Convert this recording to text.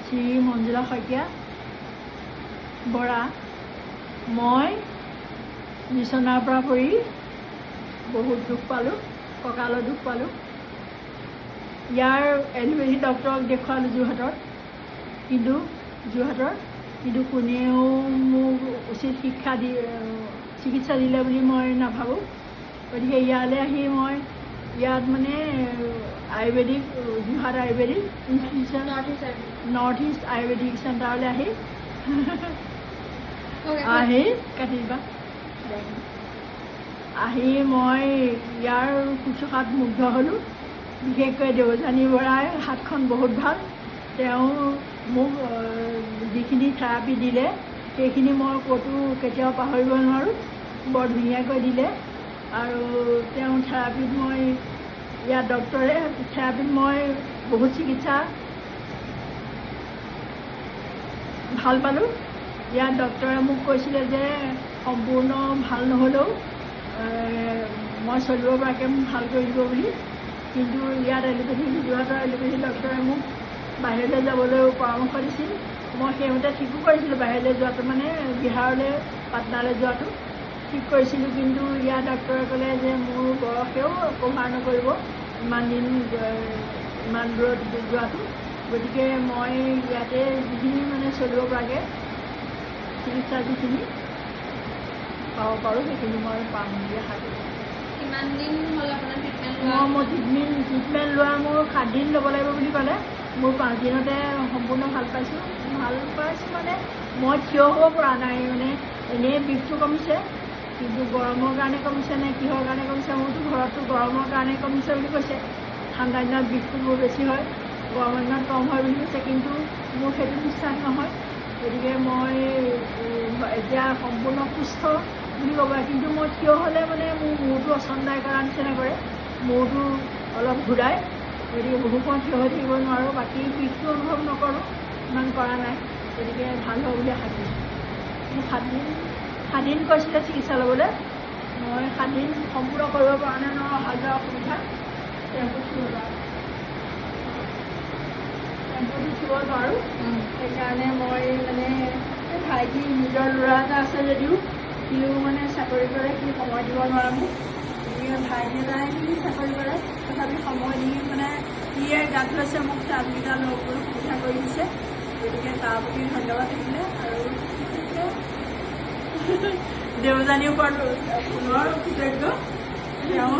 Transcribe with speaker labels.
Speaker 1: শ্ৰী মঞ্জুলা শইকীয়া বৰা। মই বিচনাৰ পৰা পৰি বহুত দুখ পালোঁ, কঁকালৰ দুখ পালোঁ। ইয়াৰ এলোপেথি ডক্টৰক দেখুৱালোঁ যোৰহাটৰ, কিন্তু কোনেও মোক উচিত চিকিৎসা দিলে বুলি মই নাভাবোঁ। গতিকে ইয়ালৈ আহি মই ইয়াত মানে Ayurvedic Jorhat Ayurvedic institution north east Ayurvedic চেণ্টাৰলৈ আহি মই ইয়াৰ শুশ্ৰূষাত মুগ্ধ হ'লোঁ। বিশেষকৈ দেৱযানী বৰাৰ হাতখন বহুত ভাল। তেওঁ মোক যিখিনি থেৰাপি দিলে সেইখিনি মই ক'তো কেতিয়াও পাহৰিব নোৱাৰোঁ। বৰ ধুনীয়াকৈ দিলে আৰু তেওঁ থেৰাপিত মই ইয়াৰ ডক্টৰে থেৰাপিত মই বহুত চিকিৎসা ভাল পালোঁ। ইয়াৰ ডক্টৰে মোক কৈছিলে যে সম্পূৰ্ণ ভাল নহ'লেও মই চলিব পৰাকৈ মোক ভাল কৰি দিব বুলি। কিন্তু ইয়াত যোৰহাটৰ এলোপেথি ডক্টৰে মোক বাহিৰলৈ যাবলৈ পৰামৰ্শ দিছিল। মই সেইমতে ঠিকো কৰিছিলোঁ, বাহিৰলৈ যোৱাটো মানে বিহাৰলৈ পাটনালৈ যোৱাটো ঠিক কৰিছিলোঁ। কিন্তু ইয়াৰ ডক্টৰে ক'লে যে মোৰ বয়সেও কভাৰ নকৰিব ইমান দূৰত যোৱাটো। গতিকে মই ইয়াতে যিখিনি মানে চলিব পৰাকৈ চিকিৎসা যিখিনি পাব পাৰোঁ সেইখিনি মই পাম বুলি আশা কৰোঁ।
Speaker 2: কিমান দিন হ'ল আপোনাৰ ট্ৰিটমেণ্ট
Speaker 1: লোৱা? মোৰ 7 দিন ল'ব লাগিব বুলি ক'লে। মোৰ 5 দিনতে সম্পূৰ্ণ ভাল পাইছোঁ মানে মই থিয় হ'ব পৰা নাই। মানে এনেই বিষটো কমিছে, কিন্তু গৰমৰ কাৰণে কমিছে নে কিহৰ কাৰণে কমিছে, মোৰতো ঘৰততো গৰমৰ কাৰণে কমিছে বুলি কৈছে। ঠাণ্ডা দিনত বিষটো মোৰ বেছি হয়, গৰমৰ দিনত কম হয় বুলি কৈছে, কিন্তু মোৰ সেইটো বিশ্বাস নহয়। গতিকে মই এতিয়া সম্পূৰ্ণ সুস্থ বুলি ক'ব পাৰে। কিন্তু মই থিয় হ'লে মানে মোৰ মূৰটো অচন্দাই কৰা নিচিনা কৰে, মূৰটো অলপ ঘূৰাই। গতিকে বহু সময় থিয় হৈ থাকিব নোৱাৰোঁ। বাকী বিষটো অনুভৱ নকৰোঁ, ইমান কৰা নাই। গতিকে ভাল হ'ব বুলি আশা কৰিছোঁ। মোক 7 দিন কৈছিলে চিকিৎসা ল'বলৈ। মই 7 দিন সম্পূৰ্ণ কৰিব পৰা নাই, অহা যোৱা অসুবিধা। টেম্পুত উঠিব নোৱাৰোঁ। সেইকাৰণে মই মানে ভাইটি নিজৰ ল'ৰা এটা আছে যদিও সিও মানে চাকৰি কৰে, সি সময় দিব নোৱাৰে মোক। গতিকে ভাইটি এটাই সি চাকৰি কৰে, তথাপি সময় দি মানে সিয়ে গাত লৈছে মোক চাৰ্টকেইটা ল'বলৈ সুবিধা কৰি দিছে। গতিকে তাৰ প্ৰতি ধন্যবাদ থাকিলে। আৰু দেৱযানীৰ ওপৰত পুনৰ কৃতজ্ঞ। তেওঁ